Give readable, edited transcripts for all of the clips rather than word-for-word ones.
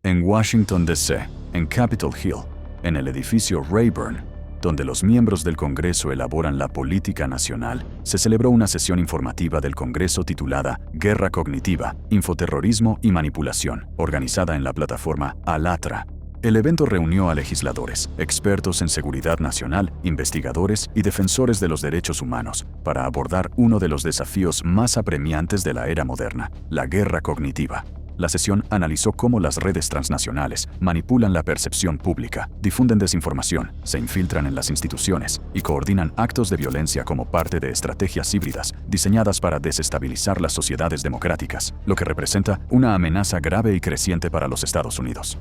En Washington, D.C., en Capitol Hill, en el edificio Rayburn, donde los miembros del Congreso elaboran la política nacional, se celebró una sesión informativa del Congreso titulada Guerra Cognitiva, Infoterrorismo y Manipulación, organizada en la plataforma Alatra. El evento reunió a legisladores, expertos en seguridad nacional, investigadores y defensores de los derechos humanos para abordar uno de los desafíos más apremiantes de la era moderna, la guerra cognitiva. La sesión analizó cómo las redes transnacionales manipulan la percepción pública, difunden desinformación, se infiltran en las instituciones y coordinan actos de violencia como parte de estrategias híbridas diseñadas para desestabilizar las sociedades democráticas, lo que representa una amenaza grave y creciente para los Estados Unidos.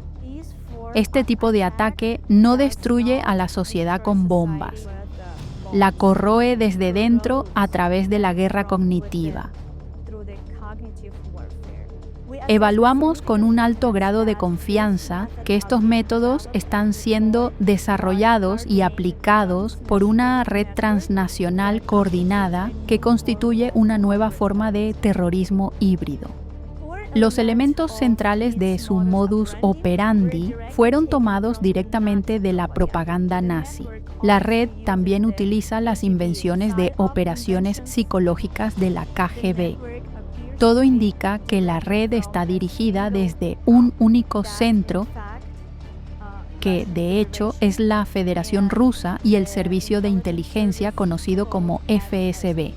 Este tipo de ataque no destruye a la sociedad con bombas. La corroe desde dentro a través de la guerra cognitiva. Evaluamos con un alto grado de confianza que estos métodos están siendo desarrollados y aplicados por una red transnacional coordinada que constituye una nueva forma de terrorismo híbrido. Los elementos centrales de su modus operandi fueron tomados directamente de la propaganda nazi. La red también utiliza las invenciones de operaciones psicológicas de la KGB. Todo indica que la red está dirigida desde un único centro, que de hecho es la Federación Rusa y el servicio de inteligencia conocido como FSB.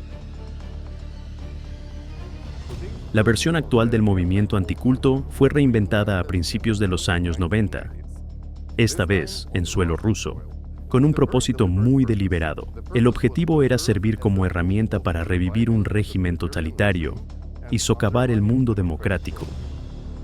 La versión actual del movimiento anticulto fue reinventada a principios de los años 90, esta vez en suelo ruso, con un propósito muy deliberado. El objetivo era servir como herramienta para revivir un régimen totalitario y socavar el mundo democrático.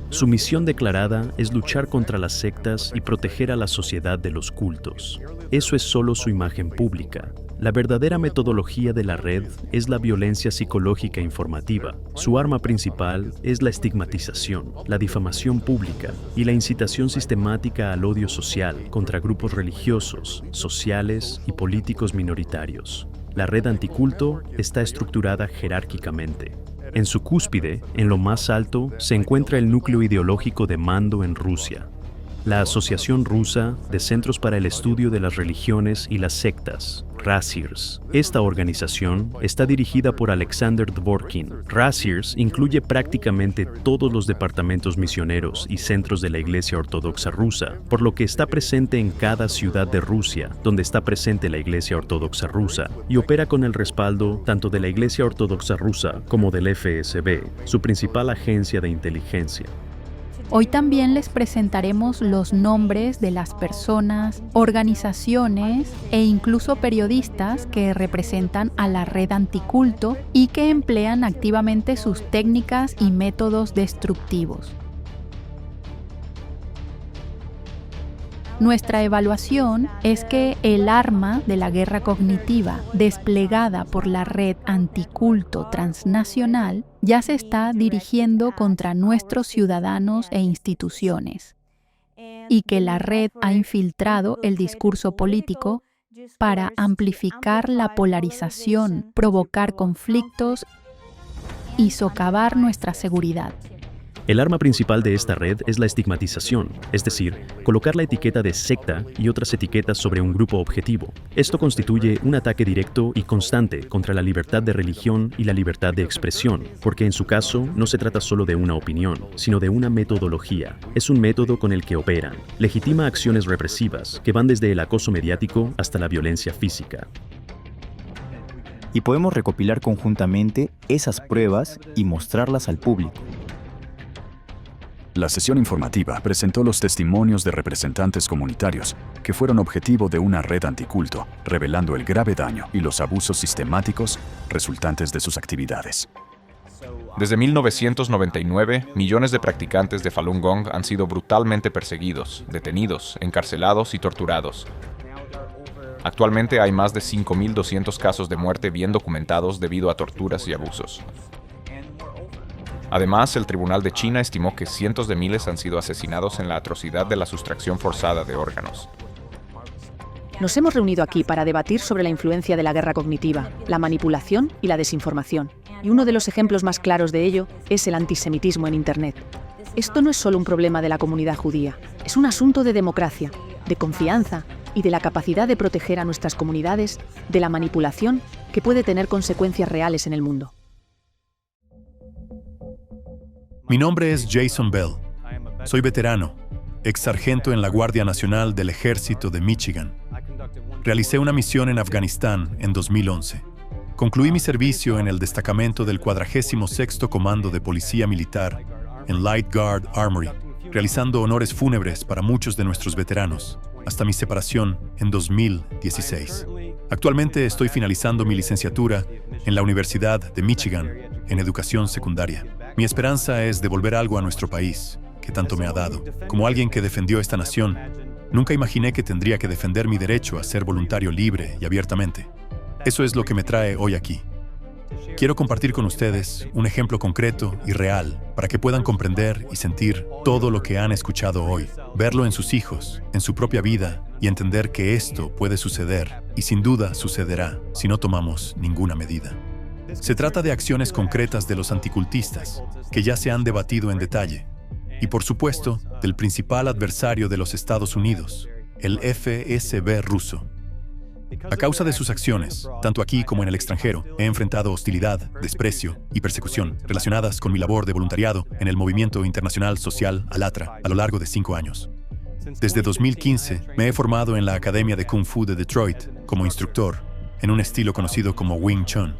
Su misión declarada es luchar contra las sectas y proteger a la sociedad de los cultos. Eso es solo su imagen pública. La verdadera metodología de la red es la violencia psicológica informativa. Su arma principal es la estigmatización, la difamación pública y la incitación sistemática al odio social contra grupos religiosos, sociales y políticos minoritarios. La red anticulto está estructurada jerárquicamente. En su cúspide, en lo más alto, se encuentra el núcleo ideológico de mando en Rusia, la Asociación Rusa de Centros para el Estudio de las Religiones y las Sectas, RASIRS. Esta organización está dirigida por Alexander Dvorkin. RASIRS incluye prácticamente todos los departamentos misioneros y centros de la Iglesia Ortodoxa Rusa, por lo que está presente en cada ciudad de Rusia donde está presente la Iglesia Ortodoxa Rusa, y opera con el respaldo tanto de la Iglesia Ortodoxa Rusa como del FSB, su principal agencia de inteligencia. Hoy también les presentaremos los nombres de las personas, organizaciones e incluso periodistas que representan a la red anticulto y que emplean activamente sus técnicas y métodos destructivos. Nuestra evaluación es que el arma de la guerra cognitiva desplegada por la red anticulto transnacional ya se está dirigiendo contra nuestros ciudadanos e instituciones, y que la red ha infiltrado el discurso político para amplificar la polarización, provocar conflictos y socavar nuestra seguridad. El arma principal de esta red es la estigmatización, es decir, colocar la etiqueta de secta y otras etiquetas sobre un grupo objetivo. Esto constituye un ataque directo y constante contra la libertad de religión y la libertad de expresión, porque en su caso no se trata solo de una opinión, sino de una metodología. Es un método con el que operan. Legitima acciones represivas que van desde el acoso mediático hasta la violencia física. Y podemos recopilar conjuntamente esas pruebas y mostrarlas al público. La sesión informativa presentó los testimonios de representantes comunitarios que fueron objetivo de una red anticulto, revelando el grave daño y los abusos sistemáticos resultantes de sus actividades. Desde 1999, millones de practicantes de Falun Gong han sido brutalmente perseguidos, detenidos, encarcelados y torturados. Actualmente hay más de 5.200 casos de muerte bien documentados debido a torturas y abusos. Además, el Tribunal de China estimó que cientos de miles han sido asesinados en la atrocidad de la sustracción forzada de órganos. Nos hemos reunido aquí para debatir sobre la influencia de la guerra cognitiva, la manipulación y la desinformación. Y uno de los ejemplos más claros de ello es el antisemitismo en Internet. Esto no es solo un problema de la comunidad judía, es un asunto de democracia, de confianza y de la capacidad de proteger a nuestras comunidades de la manipulación que puede tener consecuencias reales en el mundo. Mi nombre es Jason Bell. Soy veterano, ex sargento en la Guardia Nacional del Ejército de Michigan. Realicé una misión en Afganistán en 2011. Concluí mi servicio en el destacamento del 46º Comando de Policía Militar en Light Guard Armory, realizando honores fúnebres para muchos de nuestros veteranos, hasta mi separación en 2016. Actualmente estoy finalizando mi licenciatura en la Universidad de Michigan en educación secundaria. Mi esperanza es devolver algo a nuestro país, que tanto me ha dado. Como alguien que defendió esta nación, nunca imaginé que tendría que defender mi derecho a ser voluntario libre y abiertamente. Eso es lo que me trae hoy aquí. Quiero compartir con ustedes un ejemplo concreto y real para que puedan comprender y sentir todo lo que han escuchado hoy, verlo en sus hijos, en su propia vida y entender que esto puede suceder y sin duda sucederá si no tomamos ninguna medida. Se trata de acciones concretas de los anticultistas, que ya se han debatido en detalle, y por supuesto, del principal adversario de los Estados Unidos, el FSB ruso. A causa de sus acciones, tanto aquí como en el extranjero, he enfrentado hostilidad, desprecio y persecución relacionadas con mi labor de voluntariado en el movimiento internacional social Alatra a lo largo de 5 años. Desde 2015 me he formado en la Academia de Kung Fu de Detroit como instructor, en un estilo conocido como Wing Chun.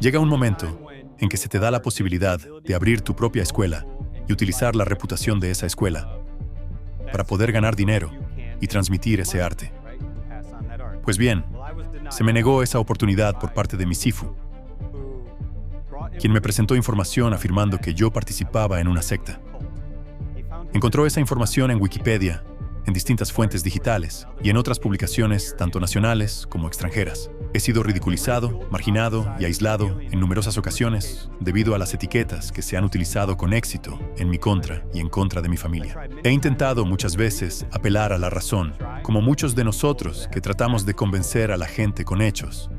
Llega un momento en que se te da la posibilidad de abrir tu propia escuela y utilizar la reputación de esa escuela para poder ganar dinero y transmitir ese arte. Pues bien, se me negó esa oportunidad por parte de mi sifu, quien me presentó información afirmando que yo participaba en una secta. Encontró esa información en Wikipedia, en distintas fuentes digitales y en otras publicaciones tanto nacionales como extranjeras. He sido ridiculizado, marginado y aislado en numerosas ocasiones debido a las etiquetas que se han utilizado con éxito en mi contra y en contra de mi familia. He intentado muchas veces apelar a la razón, como muchos de nosotros que tratamos de convencer a la gente con hechos.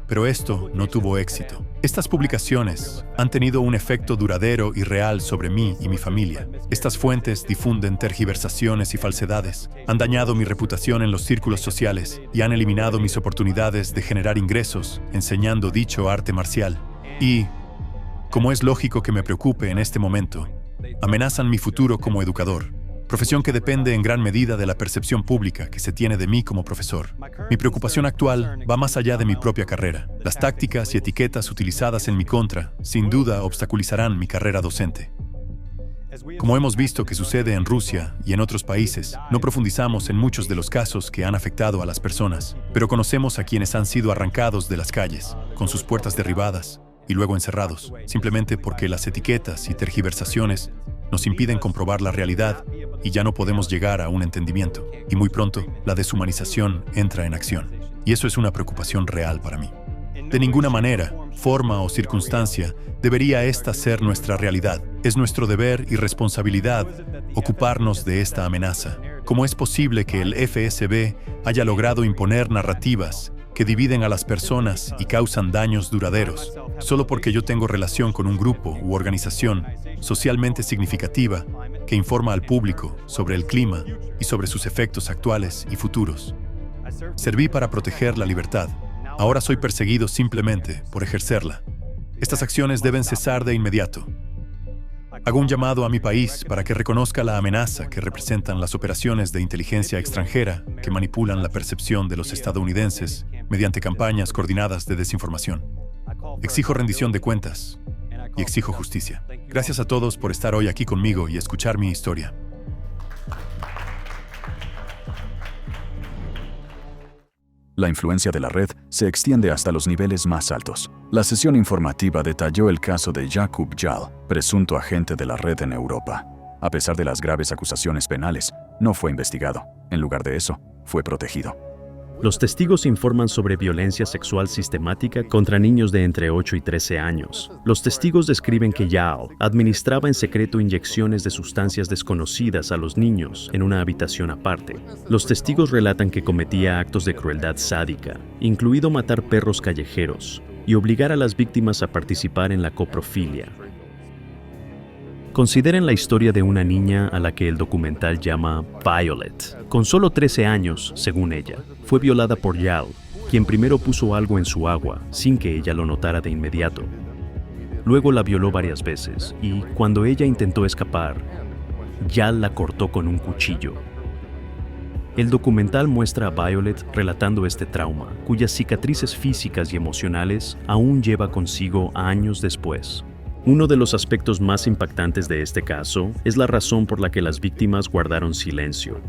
Pero esto no tuvo éxito. Estas publicaciones han tenido un efecto duradero y real sobre mí y mi familia. Estas fuentes difunden tergiversaciones y falsedades, han dañado mi reputación en los círculos sociales y han eliminado mis oportunidades de generar ingresos enseñando dicho arte marcial. Y, como es lógico que me preocupe en este momento, amenazan mi futuro como educador, profesión que depende en gran medida de la percepción pública que se tiene de mí como profesor. Mi preocupación actual va más allá de mi propia carrera. Las tácticas y etiquetas utilizadas en mi contra, sin duda, obstaculizarán mi carrera docente. Como hemos visto que sucede en Rusia y en otros países, no profundizamos en muchos de los casos que han afectado a las personas, pero conocemos a quienes han sido arrancados de las calles, con sus puertas derribadas y luego encerrados, simplemente porque las etiquetas y tergiversaciones nos impiden comprobar la realidad y ya no podemos llegar a un entendimiento. Y muy pronto, la deshumanización entra en acción. Y eso es una preocupación real para mí. De ninguna manera, forma o circunstancia debería esta ser nuestra realidad. Es nuestro deber y responsabilidad ocuparnos de esta amenaza. ¿Cómo es posible que el FSB haya logrado imponer narrativas que dividen a las personas y causan daños duraderos, solo porque yo tengo relación con un grupo u organización socialmente significativa que informa al público sobre el clima y sobre sus efectos actuales y futuros? Serví para proteger la libertad. Ahora soy perseguido simplemente por ejercerla. Estas acciones deben cesar de inmediato. Hago un llamado a mi país para que reconozca la amenaza que representan las operaciones de inteligencia extranjera que manipulan la percepción de los estadounidenses mediante campañas coordinadas de desinformación. Exijo rendición de cuentas y exijo justicia. Gracias a todos por estar hoy aquí conmigo y escuchar mi historia. La influencia de la red se extiende hasta los niveles más altos. La sesión informativa detalló el caso de Jakub Jal, presunto agente de la red en Europa. A pesar de las graves acusaciones penales, no fue investigado. En lugar de eso, fue protegido. Los testigos informan sobre violencia sexual sistemática contra niños de entre 8 y 13 años. Los testigos describen que Jal administraba en secreto inyecciones de sustancias desconocidas a los niños en una habitación aparte. Los testigos relatan que cometía actos de crueldad sádica, incluido matar perros callejeros y obligar a las víctimas a participar en la coprofilia. Consideren la historia de una niña a la que el documental llama Violet. Con solo 13 años, según ella, fue violada por Yal, quien primero puso algo en su agua sin que ella lo notara de inmediato. Luego la violó varias veces y, cuando ella intentó escapar, Yal la cortó con un cuchillo. El documental muestra a Violet relatando este trauma, cuyas cicatrices físicas y emocionales aún lleva consigo años después. Uno de los aspectos más impactantes de este caso es la razón por la que las víctimas guardaron silencio.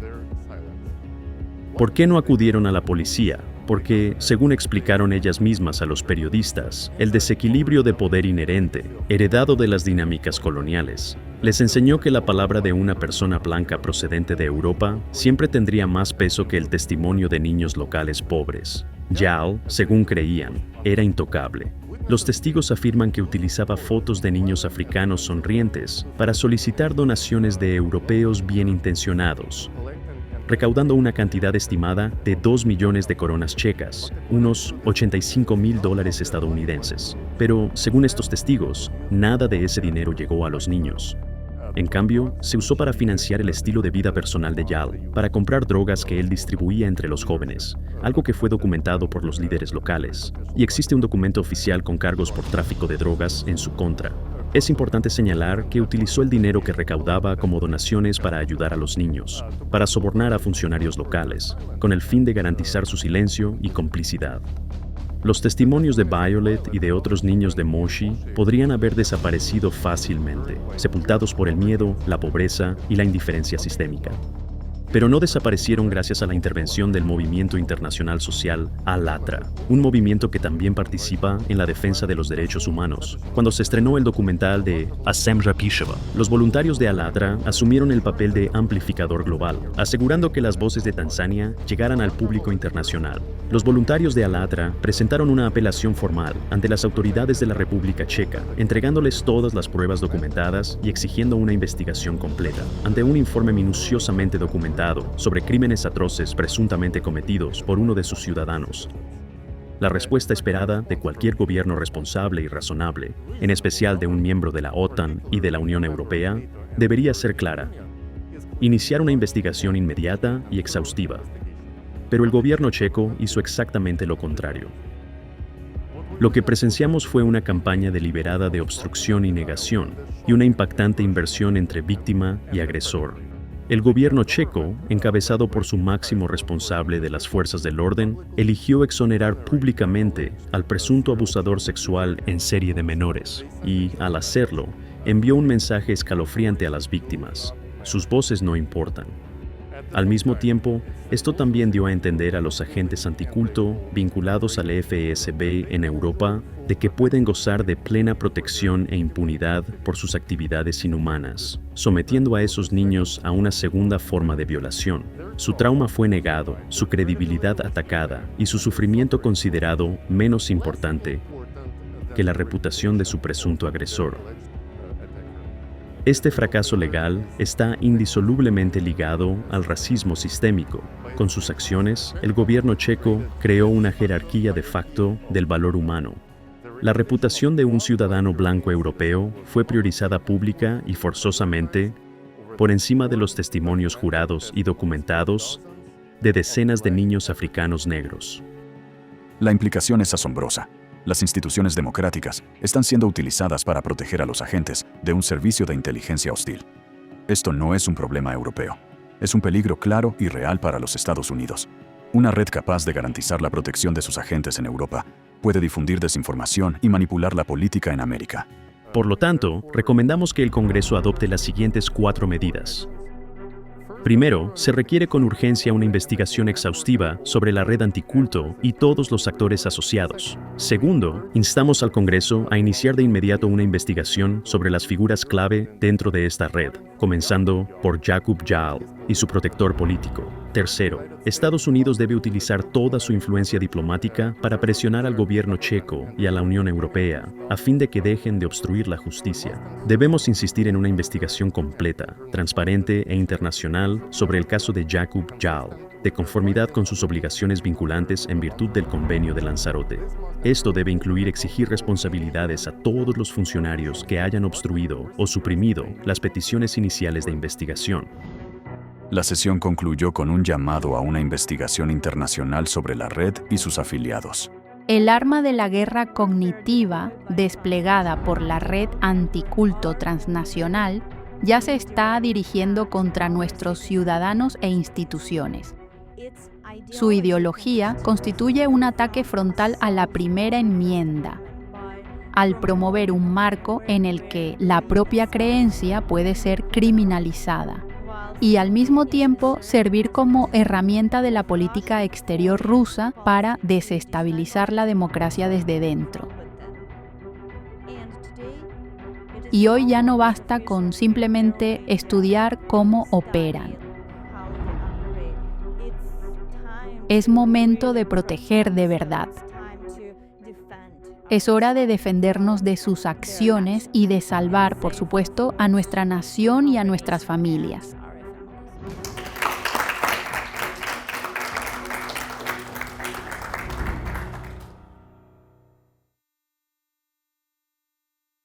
¿Por qué no acudieron a la policía? Porque, según explicaron ellas mismas a los periodistas, el desequilibrio de poder inherente, heredado de las dinámicas coloniales, les enseñó que la palabra de una persona blanca procedente de Europa siempre tendría más peso que el testimonio de niños locales pobres. Yal, según creían, era intocable. Los testigos afirman que utilizaba fotos de niños africanos sonrientes para solicitar donaciones de europeos bien intencionados, recaudando una cantidad estimada de 2 millones de coronas checas, unos $85,000 estadounidenses. Pero, según estos testigos, nada de ese dinero llegó a los niños. En cambio, se usó para financiar el estilo de vida personal de Yal, para comprar drogas que él distribuía entre los jóvenes, algo que fue documentado por los líderes locales, y existe un documento oficial con cargos por tráfico de drogas en su contra. Es importante señalar que utilizó el dinero que recaudaba como donaciones para ayudar a los niños, para sobornar a funcionarios locales, con el fin de garantizar su silencio y complicidad. Los testimonios de Violet y de otros niños de Moshi podrían haber desaparecido fácilmente, sepultados por el miedo, la pobreza y la indiferencia sistémica. Pero no desaparecieron gracias a la intervención del movimiento internacional social ALATRA, un movimiento que también participa en la defensa de los derechos humanos. Cuando se estrenó el documental de Assam Rapishava, los voluntarios de ALATRA asumieron el papel de amplificador global, asegurando que las voces de Tanzania llegaran al público internacional. Los voluntarios de ALATRA presentaron una apelación formal ante las autoridades de la República Checa, entregándoles todas las pruebas documentadas y exigiendo una investigación completa. Ante un informe minuciosamente documentado sobre crímenes atroces presuntamente cometidos por uno de sus ciudadanos, la respuesta esperada de cualquier gobierno responsable y razonable, en especial de un miembro de la OTAN y de la Unión Europea, debería ser clara: iniciar una investigación inmediata y exhaustiva. Pero el gobierno checo hizo exactamente lo contrario. Lo que presenciamos fue una campaña deliberada de obstrucción y negación, y una impactante inversión entre víctima y agresor. El gobierno checo, encabezado por su máximo responsable de las fuerzas del orden, eligió exonerar públicamente al presunto abusador sexual en serie de menores y, al hacerlo, envió un mensaje escalofriante a las víctimas: sus voces no importan. Al mismo tiempo, esto también dio a entender a los agentes anticulto vinculados al FSB en Europa de que pueden gozar de plena protección e impunidad por sus actividades inhumanas, sometiendo a esos niños a una segunda forma de violación. Su trauma fue negado, su credibilidad atacada y su sufrimiento considerado menos importante que la reputación de su presunto agresor. Este fracaso legal está indisolublemente ligado al racismo sistémico. Con sus acciones, el gobierno checo creó una jerarquía de facto del valor humano. La reputación de un ciudadano blanco europeo fue priorizada pública y forzosamente por encima de los testimonios jurados y documentados de decenas de niños africanos negros. La implicación es asombrosa. Las instituciones democráticas están siendo utilizadas para proteger a los agentes de un servicio de inteligencia hostil. Esto no es un problema europeo. Es un peligro claro y real para los Estados Unidos. Una red capaz de garantizar la protección de sus agentes en Europa puede difundir desinformación y manipular la política en América. Por lo tanto, recomendamos que el Congreso adopte las siguientes 4 medidas. Primero, se requiere con urgencia una investigación exhaustiva sobre la red anticulto y todos los actores asociados. Segundo, instamos al Congreso a iniciar de inmediato una investigación sobre las figuras clave dentro de esta red, comenzando por Yaqub Yal, y su protector político. Tercero, Estados Unidos debe utilizar toda su influencia diplomática para presionar al gobierno checo y a la Unión Europea a fin de que dejen de obstruir la justicia. Debemos insistir en una investigación completa, transparente e internacional sobre el caso de Jakub Jal, de conformidad con sus obligaciones vinculantes en virtud del Convenio de Lanzarote. Esto debe incluir exigir responsabilidades a todos los funcionarios que hayan obstruido o suprimido las peticiones iniciales de investigación. La sesión concluyó con un llamado a una investigación internacional sobre la red y sus afiliados. El arma de la guerra cognitiva desplegada por la red anticulto transnacional ya se está dirigiendo contra nuestros ciudadanos e instituciones. Su ideología constituye un ataque frontal a la primera enmienda, al promover un marco en el que la propia creencia puede ser criminalizada, y al mismo tiempo servir como herramienta de la política exterior rusa para desestabilizar la democracia desde dentro. Y hoy ya no basta con simplemente estudiar cómo operan. Es momento de proteger de verdad. Es hora de defendernos de sus acciones y de salvar, por supuesto, a nuestra nación y a nuestras familias.